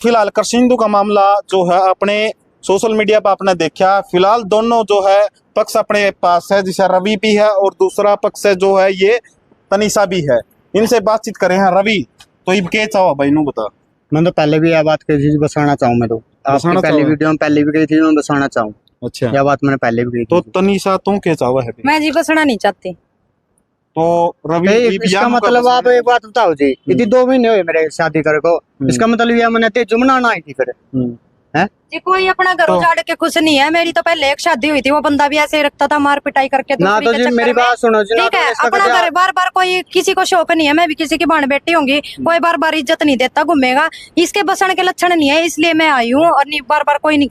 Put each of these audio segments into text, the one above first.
फिलहाल कृष्णेंदु का मामला जो है अपने सोशल मीडिया पर आपने देखा। फिलहाल दोनों जो है पक्ष अपने पास है, जैसे रवि भी है और दूसरा पक्ष है जो है ये तनीषा भी है। इनसे बातचीत करें हैं। रवि तो ये क्या चाहो भाई नू बता। मैं तो पहले भी यह बात कही थी, बसाना चाहूँ मैं तो आपकी पहली वीडियो में पहले भी कही थी, मैं बसाना चाहूँ। अच्छा यह बात मैंने पहले भी कही तो थी। तनीषा तू क्या चाहो है? मैं जी बसना नहीं चाहती। तो रवि इसका मतलब आप एक बात बताओ जी, यदि 2 महीने हुए मेरे शादी करे को, इसका मतलब यह मैंने ते जुमना ना आई थी फिर है जी कोई अपना घर उजाड़ के खुश नहीं है। मेरी तो पहले एक शादी हुई थी, वो बंदा भी ऐसे ही रखता था, मार पिटाई करके ना। तो जी मेरी बात सुनो जी, ठीक है अपना घर बार बार कोई किसी को शौक नहीं है। मैं भी किसी की बहन बेटी होंगी, कोई बार बार इज्जत नहीं देता, घूमेगा। इसके बसण के लक्षण नहीं है, इसलिए मैं आई हूँ। और नहीं बार बार कोई नहीं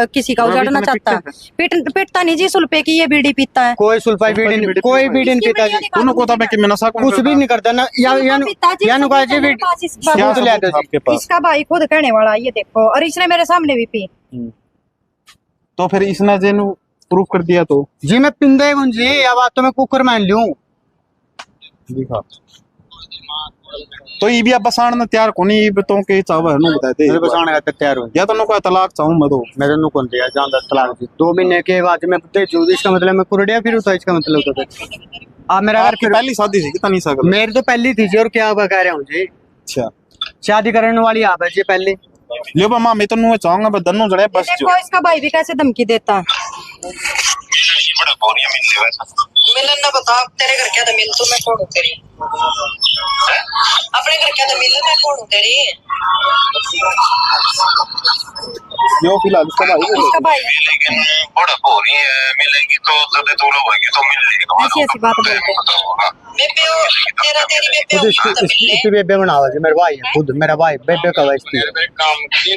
किसी का उजाड़ना चाहता। पिटता नहीं जी सुल्पे की ये बीड़ी पीता है। कोई सुल्फा बीड़ी, कोई बीड़ी नहीं पीता जी। दोनों को तब कि नशा कुछ भी नहीं करता ना। इसका भाई खुद कहने वाला, ये देखो, और इसने मेरे सामने भी पी। तो फिर इसने जेनु प्रूफ कर दिया तो जी मैं पिंदे जी, या बात तो मैं कुकर मान लूं। दिखा तो ये भी अब बसाण न तैयार कोनी तो के चाव है नु बता दे। मेरे बसाने का तैयार हो या तो नु को तलाक चाहूं मैं तो मेरे नु कौन दिया जान 10 तलाक जी 2 महीने के बाद मैं ते जो इसका मतलब मैं कुरडिया फिर तो इसका मतलब तो आप मेरा घर फिर पहली शादी थी कितनी सा मेरी तो पहली थी जी। और क्या कह रहे हूं जी, अच्छा शादी करने वाली आप है जी पहले। ले मां मैं तो नु चाहूंगा बस दोनों जने बस जो देखो इसका भाई भी कैसे धमकी देता है। बड़ा बोरिया मिलने वैसा मिलन ना बता तेरे घर क्या तो मिल तू मैं कौन हूं तेरी अपने घर क्या तो मिल मैं कौन हूं तेरी यो फिलहाल इसका भाई लेकिन बड़ा बोरी है मिलेगी तो तब तो लोग होगी तो मिल जाएगी। ऐसी ऐसी बात बोलते हैं। बेबे ओ तेरा तेरी बेबे इसकी बेबे बनावा जी, मेरा भाई है खुद, मेरा भाई बेबे का वाइस काम की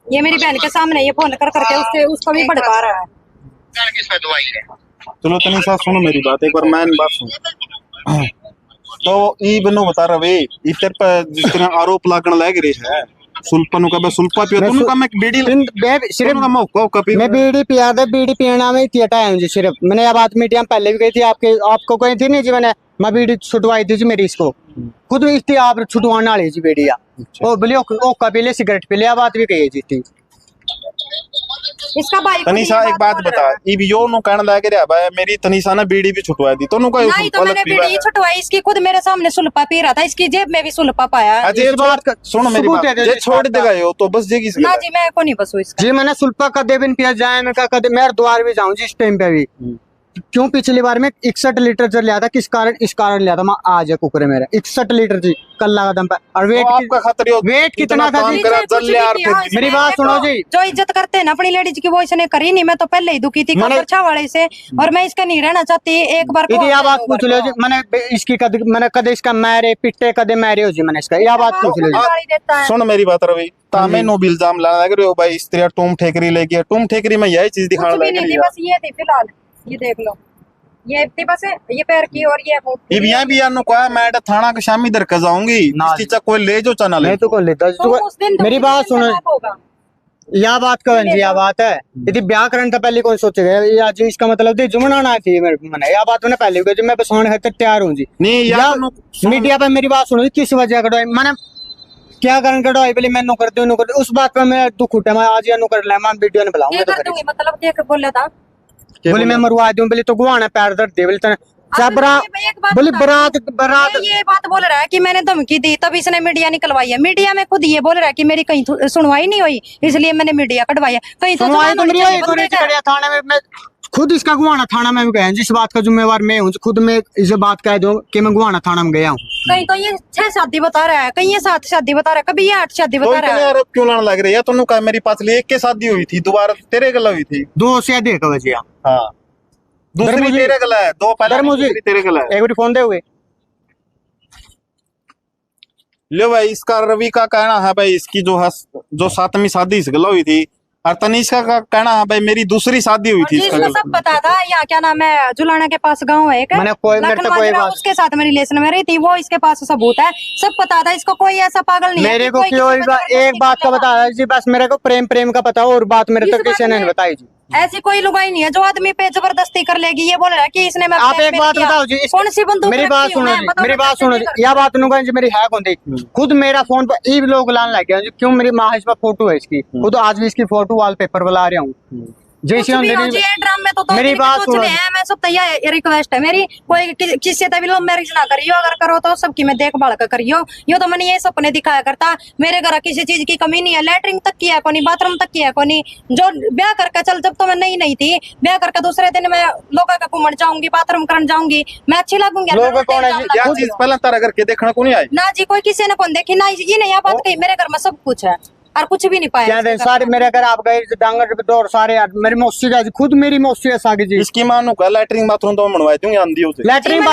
ये मेरी बहन के सामने ये फोन कर करके उससे उसको भी भड़का रहा है। घर किस पे दवाई है। चलो तनी सा सुनो मेरी बात एक बार, मैं बात सुन। तो ई बनो बता रवे इतर पर जिस तरह आरोप लागण लग रहे है सुल्पा नु का सुल्पा पियो तुनु का मैं बीड़ी सिर्फ का मौका कभी मैं बीड़ी पिया था, बीड़ी पीना में इतना टाइम जी। सिर्फ मैंने यह बात मीडिया में पहले भी कही थी, आपको कही थी नहीं जी। मैं बीड़ी छुटवाई थी जी मेरी इसको खुद इसकी आप छुटवाने वाली जी बीड़ी ओ बोले ओ कपीले सिगरेट पी लिया बात भी कही जी थी। इसका भाई तनीषा एक बात बता ई यो नु कहने लग रहा भाई मेरी तनीषा ने बीड़ी भी छुटवा दी तो नु का नहीं तो मैंने बीड़ी छुटवाई इसकी खुद मेरे सामने सुल्पा पी रहा था, इसकी जेब में भी सुल्पा पाया। अजय बात सुनो मेरी बात जे छोड़ देगा यो तो बस जेगी ना जी मैं को नहीं बसू इसका जी। मैंने सुल्पा कदे भी पिया जाए मैं कदे मैं द्वार भी जाऊं जी इस टाइम पे भी। क्यों पिछली बार में 61 लीटर जल लिया था, किस कारण इस कारण लिया था मैं आज है कुकरे मेरा 61 लीटर जी कल लगा दम पे। और वेट आपका खतरे वेट कितना था जी? मेरी बात सुनो जी, जो इज्जत करते हैं ना अपनी लेडीज की वो इसने करी नहीं। मैं तो पहले ही दुखी थी अच्छा वाले से, और मैं इसका नहीं रहना चाहती। एक बार यह बात पूछ लो जी। मैंने इसकी मैंने कदे इसका मैरे पिट्टे कदे मैरे हो जी। मैंने इसका यह बात पूछ लो जी। सुन मेरी बात रवि तामे नो इल्जाम लाना लग रहे हो भाई इस तरह टूम ठेकरी लेके टूम ठेकरी में यही चीज दिखाने लग रही है। बस ये थी फिलहाल, ये देख लो ये थी बस ये पैर की और ये इबिया भी यानो को मैं थाना के शामी दर के जाऊंगी इस चा कोई ले जो चना ले मैं तो को लेता मेरी बात सुनो यह बात कौन जी, यह बात है यदि ब्याह करने तो पहले कौन सोचेगा या जी। इसका मतलब थी जुमना ना थी मैंने यह बात मैंने पहले कही मैं बसाने खातिर तैयार हूँ जी। नहीं या मीडिया पे मेरी बात सुनो किस वजह कटवाई मैंने क्या कारण कटवाई पहले मैं नो करती हूँ उस बात पर मैं दुख उठा। मैं आज या नो कर मैं वीडियो ने बुलाऊंगा मतलब देख बोले था बोले मैं मरवा दूं बोले तो गुआना पैर दर्द दे बोले बोले बरात ये बात बोल रहा है कि मैंने धमकी दी तब इसने मीडिया निकलवाई है। मीडिया में खुद ये बोल रहा है कि मेरी कहीं सुनवाई नहीं हुई इसलिए मैंने मीडिया कटवाई है। कहीं तो थाने में मैं खुद इसका गुआना थाना में गया जिस बात का जिम्मेवार मैं हूँ। खुद मैं इस बात कह दूं कि मैं गुआना थाना में गया हूँ। कहीं तो ये 6 शादी बता रहा है, कहीं ये 7 शादी बता रहा है, कभी ये 8 शादी बता रहा है। यार क्यों लाने लग रही है तुम का मेरी पास एक के शादी हुई थी दोबारा तेरे गला हुई थी 2 से अधिक वजह। हाँ दूसरी तेरे गला है 2 पहले तेरे गला है। एक बार फोन दे हुए ले भाई इसका रवि का कहना है भाई इसकी जो 7वीं शादी इस गला हुई थी और तनिष्का का कहना है भाई मेरी दूसरी शादी हुई थी। इसका सब पता था। यहाँ क्या नाम है जुलाना के पास गांव है उसके साथ में रिलेशन में रही थी वो इसके पास सबूत है सब पता था इसको। कोई ऐसा पागल नहीं मेरे को क्यों एक बात का बता जी बस मेरे को प्रेम का पता और बात मेरे तक किसी ने नहीं बताई जी। ऐसी कोई लुगाई नहीं है जो आदमी पे जबरदस्ती कर लेगी। ये बोल रहा है कि इसने मैं आप एक बात बताओ जी, कौन सी बंदूक मेरी बात सुनो जी, मेरी बात सुनो जी, यह बात नुका जी मेरी है कौन थी। खुद मेरा फोन पर ई लोग लाने लग गया जी, क्यों मेरी माँ इस पर फोटो है इसकी, खुद आज भी इसकी फोटो वॉलपेपर बुला रहा हूँ। जैसे हम ड्राम में तो मेरी बात सुनो, मैं सब तैयार रिक्वेस्ट है मेरी, कोई किसी से तभी लव मैरिज ना करियो, अगर करो तो सबकी मैं देखभाल कर करियो। यो तो मैंने ये सपने दिखाया करता, मेरे घर किसी चीज की कमी नहीं है, लैटरिन तक की है कोनी, बाथरूम तक की है कोनी। जो ब्याह करके चल, जब तो मैं नहीं थी, ब्याह करके दूसरे दिन मैं लोगों का घूमन जाऊंगी, बाथरूम करने जाऊंगी, मैं अच्छी लगूंगी पहले तारा करके देखना को नहीं आई ना जी, कोई किसी ने कौन देखी ना, ये नहीं बात कही। मेरे घर में सब कुछ है और कुछ भी नहीं पाया। क्या सारे मेरे घर आप गए डांगर दौर सारे यार, मेरी मौसी का खुद मेरी मौसी है सागी जी। इसकी मानो का लैटरिन बाथरूम तो बनवाई दूंगी आंधी उसे। लैटरिन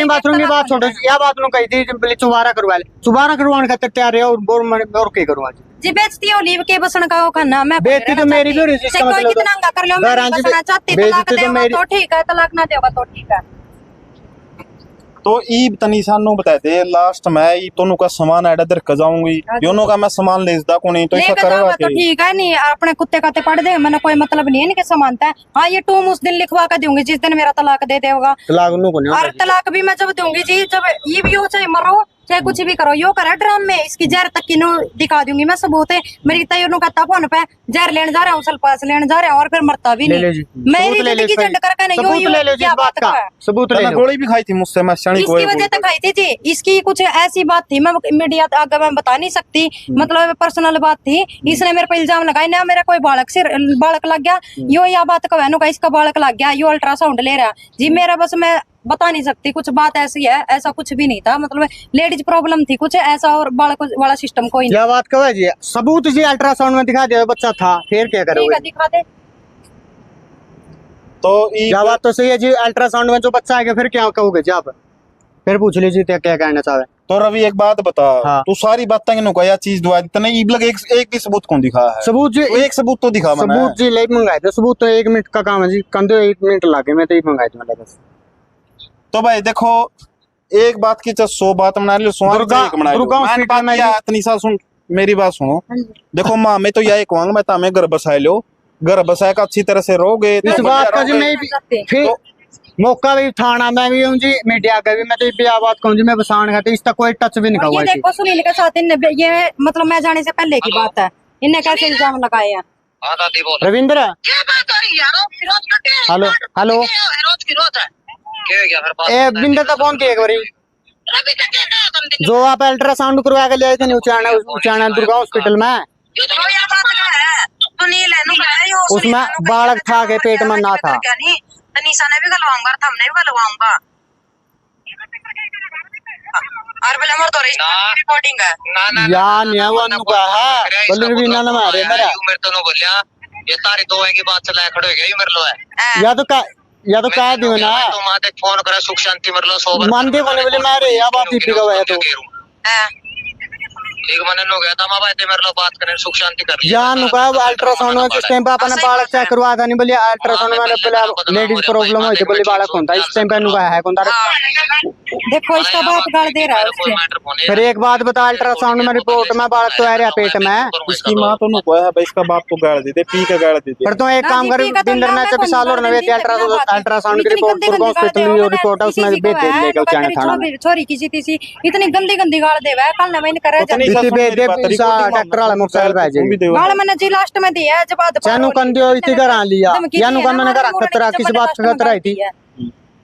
बाथरूम की बात छोड़ो, यह बात नु कही थी चुबारा करवा ले, चुबारा करवाने खातिर तैयार है और के करवा जी। बेचती हो लीव के बसन का वो खाना, मैं बेचती तो मेरी भी इसका मतलब कितना अंगा कर लो, मैं बसना चाहती, तलाक देगा तो ठीक है, तलाक ना देगा तो ठीक है। तो ई तनीसा नु बताए थे लास्ट में ई तोनु का सामान ऐड दर क जाऊंगी, योनो का मैं सामान लेजदा को नहीं तो ऐसा करेगा तो ठीक है। नहीं अपने कुत्ते काते पढ़ दे, मैंने कोई मतलब नहीं है इनके समानता है। हाँ ये टूम उस दिन लिखवा कर दूंगी जिस दिन मेरा तलाक दे देगा, और तलाक भी मैं जब दूंगी जी, जब ये भी हो चाहे मरो चाहे कुछ भी करो, यो करा ड्राम में इसकी जहर तक की नो दिखा दूंगी मैं सबूत है। मेरी तैयार कहता फोन पे जहर लेने जा रहा हूँ, सल्पास लेने जा रहा हूँ, और फिर मरता भी नहीं। मेरी जिंदगी झंड करके नहीं, सबूत ले लो। गोली भी खाई थी मुझसे, मैं इसकी वजह से खाई थी जी। इसकी कुछ ऐसी बात थी, मैं मीडिया आगे मैं बता नहीं सकती, मतलब पर्सनल बात थी। इसने मेरे पे इल्जाम लगाया ना, मेरा कोई बालक लग गया, यो या बात कहनो का इसका बालक लग गया, यो अल्ट्रासाउंड ले रहा जी मेरा, बस मैं बता नहीं सकती। कुछ बात ऐसी है, ऐसा कुछ भी नहीं था, मतलब लेडीज प्रॉब्लम थी कुछ ऐसा, और बालक वाला सिस्टम कोई नहीं। बात कहो जी, सबूत जी अल्ट्रासाउंड में दिखा दे बच्चा था, फिर क्या करोगे? दिखा दे तो क्या बात तो सही है जी, अल्ट्रासाउंड में जो बच्चा आएगा फिर क्या कहोगे जी आप? फिर पूछ लीजिए क्या कहना चाहे। तो रवि एक बात बता, हाँ। तू सारी बातें या चीज दुआ इतना एक भी सबूत कौन दिखा है? सबूत जी एक सबूत तो दिखा, सबूत जी ले मंगाए थे, सबूत तो 1 मिनट का काम है जी, कम तो 1 मिनट लागे, मैं तो ही मंगाए थे मतलब बस। तो भाई देखो, एक बात की 100 बात बना लो, इतनी सा सुन मेरी बात सुनो। देखो माँ मैं तो यही कहूंगा, मैं तामे घर बसाए लो, घर बसाए का अच्छी तरह से रहोगे। इस बात का जी मैं फिर मौका भी थाना में भी हूँ जी, मीडिया का भी, मैं तो ये बात कहूँ जी, मैं बसान खाती इसका कोई टच भी नहीं हुआ। ये देखो सुनील के साथ ये मतलब मैं जाने से पहले की बात है, इनने कैसे इल्जाम लगाए हैं। रविंद्र हेलो हेलो ए बिंदर का फोन किया एक बारी, जो आप अल्ट्रासाउंड करवा के ले आए थे उचाना दुर्गा हॉस्पिटल में, उसमें बालक था के पेट में ना था। तनीसा ने भी गलवाऊंगा, हमने भी गलवाऊंगा, और बोले मोर तो रिकॉर्डिंग है यार ने वो अनुका है बोले भी ना मारे मेरा, मेरे तो नो बोलिया ये तारी दो है की बात चला खड़े हो गया, ये मेरे लो है या तो कह दियो ना, तो माते फोन करे सुख शांति मेरे लो 100 मान के बोले बोले मारे या बात ही बिगा है तो एक महीने हो गया था मां बात मेरे लो बात करने सुख शांति कर लिया जान का अल्ट्रासाउंड में जिस टाइम पे अपने बालक चेक करवा था नहीं बोले अल्ट्रासाउंड में बोले लेडीज प्रॉब्लम होती बोले बालक होता इस टाइम पे नुका है कौन दा। देखो इसका बाप गाल दे रहा है। फिर एक बात बता, अल्ट्रासाउंड में रिपोर्ट में बालक तो आ रहा पेट में, इसकी माँ तो नुको है भाई, इसका बाप तो गाड़ देते, पी के गाड़ देते। फिर तो एक काम कर दिनदर ने 24 साल और नवे अल्ट्रासाउंड की रिपोर्ट दुर्गा हॉस्पिटल की रिपोर्ट है उसमें भेज दे लेके जाने थाना में। छोरी किसी तीसी इतनी गंदी गाल देवा कल ना मैंने करे इसी भेज दे ट्रैक्टर वाला मोटरसाइकिल भेज दे गाल मैंने जी लास्ट में दिया जब चानू कन दियो इति करा लिया यानू का मैंने करा खतरा किस बात का खतरा थी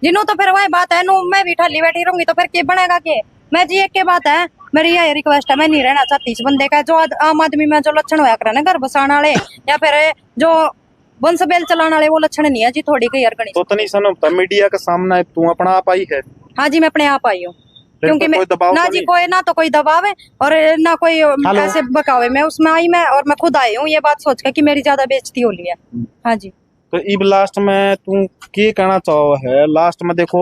जिन्हों तो फिर वही बात है नु मैं भी ठाली बैठी रहूंगी तो फिर के बनेगा के। मैं जी एक के बात है, मेरी ये रिक्वेस्ट है, मैं नहीं रहना चाहती इस बंदे का, जो आम आदमी में जो लक्षण होया करे ना घर बसाने वाले या फिर जो वंश बेल चलाने वाले, वो लक्षण नहीं है जी थोड़ी कई यार गणित। तो तनी सनो मीडिया का सामना है, तू अपना आप आई है? हाँ जी मैं अपने आप आई हूँ, क्योंकि मैं ना जी कोई ना तो कोई दबाव है और ना कोई ऐसे बकावे में उसमें आई मैं, और मैं खुद आई हूँ ये बात सोच के कि मेरी ज्यादा बेइज्जती हो रही है। हाँ जी तो इब लास्ट में तू क्या कहना चाहो है? लास्ट में देखो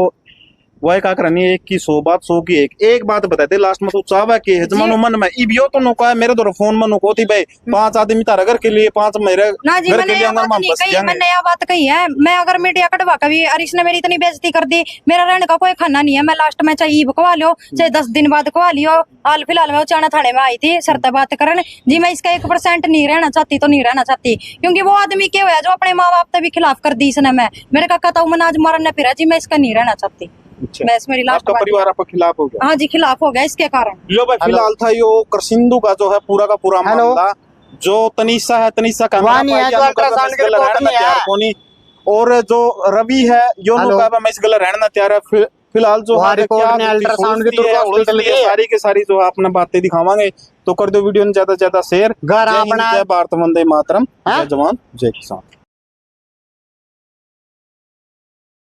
वह का करनी है, 1 की 100 बात, 100 की एक बात बताते लास्ट में तू चाहवा के है जमानो मन में इबियो तो नो का मेरे तो फोन में को थी भाई 5 आदमी तारा घर के लिए 5 मेरे ना जी, घर मैंने के लिए यह अंगर बात में नहीं बस कही, जाएंगे। मैंने यह बात कही है। मैं अगर मीडिया कटवा कभी और इसने मेरी इतनी बेइज्जती कर दी, मेरा रहने का कोई खाना नहीं है। मैं लास्ट में चाहे ईब कवा लो, चाहे 10 दिन बाद कवा लियो। हाल फिलहाल में उचाना थाने में आई थी शर्त बात करने जी, मैं इसका 1% नहीं रहना चाहती तो नहीं रहना चाहती, क्योंकि वो आदमी क्या हुआ जो अपने माँ बाप से भी खिलाफ कर दी इसने। मैं मेरे काका ताऊ मनाज मारने फिरा जी, मैं इसका नहीं रहना चाहती। अच्छा। बस मेरी लास्ट आपका बात। परिवार आपके खिलाफ हो गया? हाँ जी, खिलाफ हो गया इसके कारण। लो भाई, फिलहाल था यो करसिंधु का जो है पूरा का पूरा हेलो। मामला। जो तनीषा है, तनीषा का वहाँ नहीं है, जो अल्ट्रासाउंड की रिपोर्ट नहीं है। और जो रवि है यो हेलो। नुका मैं इस गला रहना तैयार है। फिलहाल जो वहाँ है रिपोर्ट क्या नहीं, गलती अल्ट्रासाउंड की सोचती है, तुर्क हॉस्पिटल उड़ती है, की है। सारी के सारी जो है अपना बातें दिखावांगे। तो कर दो वीडियो में ज्यादा से ज्यादा शेयर। घर जय हिंद, अपना- जय भारत, वंदे मातरम, हाँ? जय जवान जय किसान।